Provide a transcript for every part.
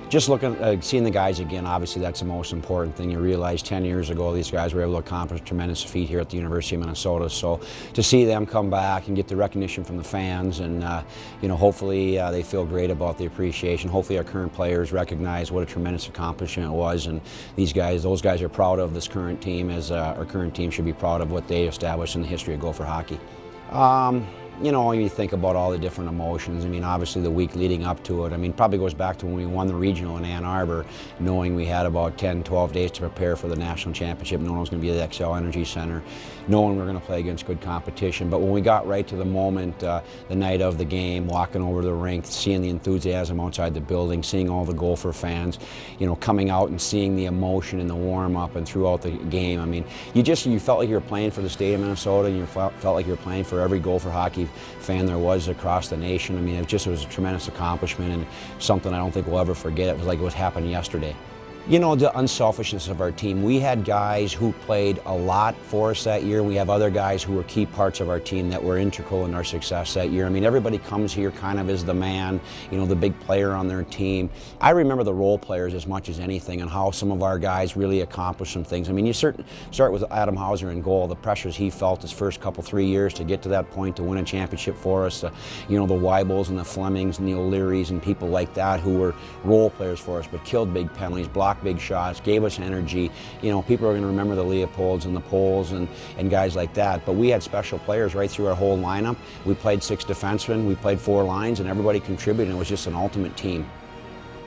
Just seeing the guys again, obviously that's the most important thing. You realize 10 years ago these guys were able to accomplish a tremendous feat here at the University of Minnesota. So to see them come back and get the recognition from the fans, and hopefully they feel great about the appreciation. Hopefully our current players recognize what a tremendous accomplishment it was, and those guys are proud of this current team, as our current team should be proud of what they established in the history of Gopher hockey. When you think about all the different emotions, I mean, obviously the week leading up to it, I mean, probably goes back to when we won the regional in Ann Arbor, knowing we had about 10, 12 days to prepare for the national championship, knowing it was going to be at the Xcel Energy Center, knowing we were going to play against good competition. But when we got right to the moment, the night of the game, walking over to the rink, seeing the enthusiasm outside the building, seeing all the Gopher fans, coming out and seeing the emotion in the warm-up and throughout the game, I mean, you felt like you were playing for the state of Minnesota, and you felt like you were playing for every Gopher hockey fan there was across the nation. I mean, it was a tremendous accomplishment and something I don't think we'll ever forget. It was like it was happening yesterday. The unselfishness of our team. We had guys who played a lot for us that year. We have other guys who were key parts of our team that were integral in our success that year. I mean, everybody comes here kind of as the man, the big player on their team. I remember the role players as much as anything, and how some of our guys really accomplished some things. I mean, you start with Adam Hauser in goal, the pressures he felt his first 3 years to get to that point, to win a championship for us. The Weibels and the Flemings and the O'Learys and people like that who were role players for us, but killed big penalties, blocked big shots, gave us energy. People are going to remember the Leopolds and the Poles and guys like that. But we had special players right through our whole lineup. We played 6 defensemen, we played 4 lines, and everybody contributed. It was just an ultimate team.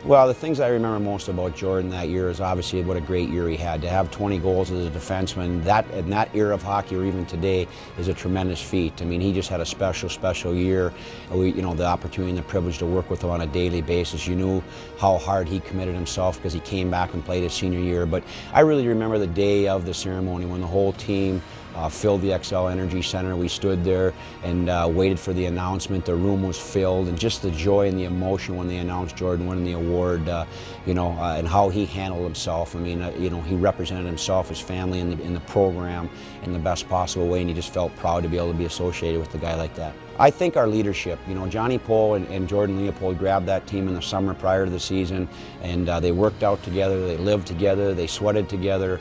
Well, the things I remember most about Jordan that year is obviously what a great year he had. To have 20 goals as a defenseman, in that era of hockey, or even today, is a tremendous feat. I mean, he just had a special year. The opportunity and the privilege to work with him on a daily basis. You knew how hard he committed himself because he came back and played his senior year. But I really remember the day of the ceremony when the whole team filled the Xcel Energy Center. We stood there and waited for the announcement. The room was filled, and just the joy and the emotion when they announced Jordan winning the award, and how he handled himself. I mean, he represented himself, his family in the program in the best possible way, and he just felt proud to be able to be associated with a guy like that. I think our leadership, Johnny Pohl and Jordan Leopold grabbed that team in the summer prior to the season, and they worked out together, they lived together, they sweated together.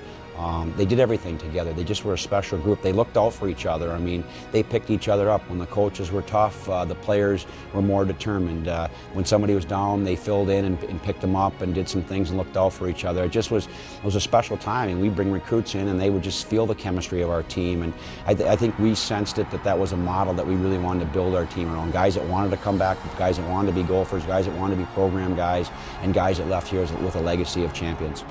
They did everything together. They just were a special group. They looked out for each other. I mean, they picked each other up. When the coaches were tough, the players were more determined. When somebody was down, they filled in and picked them up and did some things and looked out for each other. It was a special time, and we bring recruits in, and they would just feel the chemistry of our team. And I think we sensed that was a model that we really wanted to build our team around. Guys that wanted to come back, guys that wanted to be Gophers, guys that wanted to be program guys, and guys that left here with a legacy of champions.